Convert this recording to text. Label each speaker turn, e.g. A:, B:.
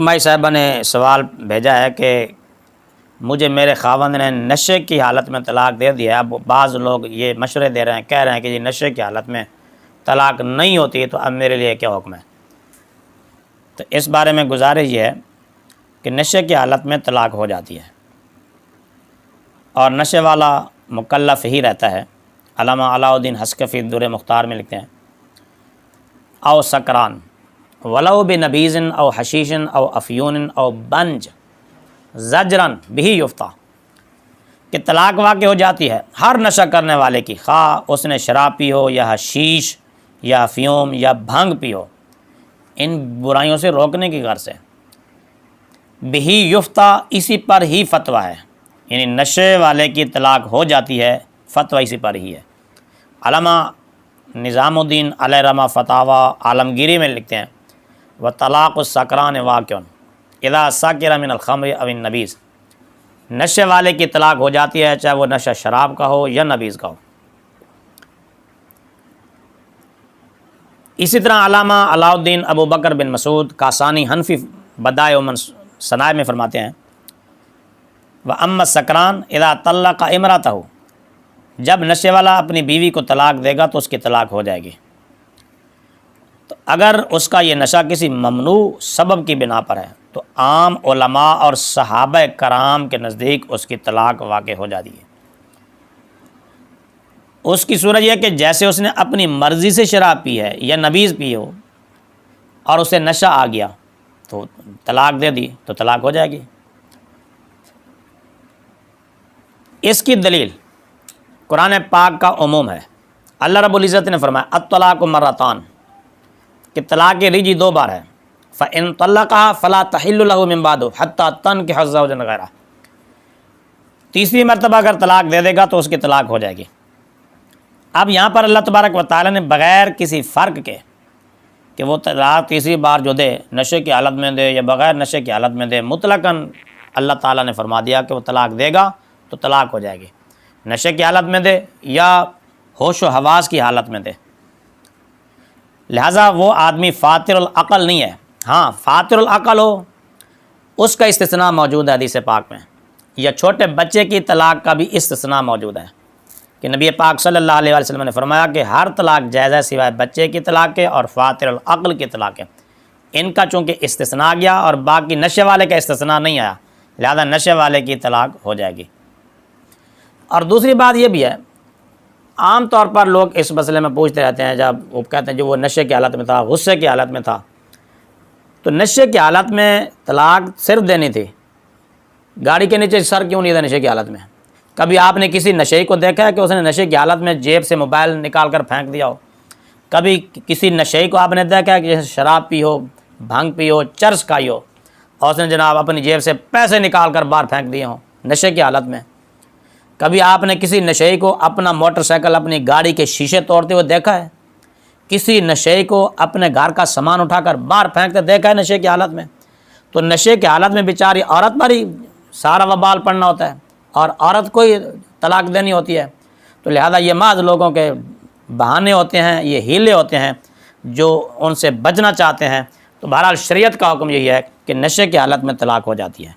A: مائی صاحبہ نے سوال بھیجا ہے کہ مجھے میرے خاوند نے نشے کی حالت میں طلاق دے دیا ہے۔ اب بعض لوگ یہ مشورے دے رہے ہیں، کہہ رہے ہیں کہ یہ نشے کی حالت میں طلاق نہیں ہوتی، تو اب میرے لیے کیا حکم ہے؟ تو اس بارے میں گزارش یہ ہے کہ نشے کی حالت میں طلاق ہو جاتی ہے، اور نشے والا مکلف ہی رہتا ہے۔ علامہ علاء الدین حسکفی در مختار میں لکھتے ہیں، او سکران ولو بنبیذ او حشیش او افیون او بنج زجرن بھی یفتا، کہ طلاق واقع ہو جاتی ہے ہر نشہ کرنے والے کی، خواہ اس نے شراب پی ہو یا حشیش یا افیوم یا بھنگ پی ہو، ان برائیوں سے روکنے کی غرض سے۔ بھی یفتا، اسی پر ہی فتویٰ ہے، یعنی نشے والے کی طلاق ہو جاتی ہے، فتویٰ اسی پر ہی ہے۔ علامہ نظام الدین علیہ رحمہ فتاوی عالمگیری میں لکھتے ہیں، وطلاق السکران واقع اذا سکر من الخمر او النبیذ، نشے والے کی طلاق ہو جاتی ہے چاہے وہ نشہ شراب کا ہو یا نبیذ کا ہو۔ اسی طرح علامہ علاء الدین ابو بکر بن مسعود کاسانی حنفی بدائع و صنائع میں فرماتے ہیں، وَأَمَّا السَّكْرَانُ إِذَا طَلَّقَ امْرَأَتَهُ، جب نشے والا اپنی بیوی کو طلاق دے گا تو اس کی طلاق ہو جائے گی۔ تو اگر اس کا یہ نشہ کسی ممنوع سبب کی بنا پر ہے تو عام علماء اور صحابہ کرام کے نزدیک اس کی طلاق واقع ہو جاتی ہے۔ اس کی صورت یہ کہ جیسے اس نے اپنی مرضی سے شراب پی ہے یا نبیذ پی ہو اور اسے نشہ آ گیا تو طلاق دے دی تو طلاق ہو جائے گی۔ اس کی دلیل قرآن پاک کا عموم ہے۔ اللہ رب العزت نے فرمایا الطلاق مرتان، کہ طلاق رجی دو بار ہے، فَإِن طَلَّقَهَا فَلَا تَحِلُّ لَهُ مِن بَعْدُ حَتَّى تَنكِحَ زَوْجًا غَيْرَهُ، تیسری مرتبہ اگر طلاق دے دے گا تو اس کی طلاق ہو جائے گی۔ اب یہاں پر اللہ تبارک و تعالیٰ نے بغیر کسی فرق کے کہ وہ طلاق تیسری بار جو دے نشے کی حالت میں دے یا بغیر نشے کی حالت میں دے، مطلقاً اللہ تعالیٰ نے فرما دیا کہ وہ طلاق دے گا تو طلاق ہو جائے گی، نشے کی حالت میں دے یا ہوش و حواس کی حالت میں دے۔ لہٰذا وہ آدمی فاطر العقل نہیں ہے۔ ہاں فاطر العقل ہو اس کا استثناء موجود ہے حدیث پاک میں، یا چھوٹے بچے کی طلاق کا بھی استثناء موجود ہے کہ نبی پاک صلی اللہ علیہ وسلم نے فرمایا کہ ہر طلاق جائز ہے سوائے بچے کی طلاق کے اور فاطر العقل کی طلاق کے۔ ان کا چونکہ استثناء گیا اور باقی نشے والے کا استثناء نہیں آیا، لہذا نشے والے کی طلاق ہو جائے گی۔ اور دوسری بات یہ بھی ہے، عام طور پر لوگ اس مسئلے میں پوچھتے رہتے ہیں، جب وہ کہتے ہیں جو وہ نشے کی حالت میں تھا، غصے کی حالت میں تھا، تو نشے کی حالت میں طلاق صرف دینی تھی، گاڑی کے نیچے سر کیوں نہیں تھا نشے کی حالت میں؟ کبھی آپ نے کسی نشے کو دیکھا ہے کہ اس نے نشے کی حالت میں جیب سے موبائل نکال کر پھینک دیا ہو؟ کبھی کسی نشے کو آپ نے دیکھا ہے کہ جیسے شراب پی ہو، بھنگ پی ہو، چرس کھائی ہو اور اس نے جناب اپنی جیب سے پیسے نکال کر باہر پھینک دیے ہوں نشے کی حالت میں؟ کبھی آپ نے کسی نشے کو اپنا موٹر سائیکل، اپنی گاڑی کے شیشے توڑتے ہوئے دیکھا ہے؟ کسی نشے کو اپنے گھر کا سامان اٹھا کر باہر پھینکتے دیکھا ہے نشے کی حالت میں؟ تو نشے کی حالت میں بیچاری عورت پر ہی سارا وبال پڑنا ہوتا ہے اور عورت کو ہی طلاق دینی ہوتی ہے۔ تو لہذا یہ محض لوگوں کے بہانے ہوتے ہیں، یہ ہیلے ہوتے ہیں جو ان سے بچنا چاہتے ہیں۔ تو بہرحال شریعت کا حکم یہی ہے کہ نشے کی حالت میں طلاق ہو جاتی ہے۔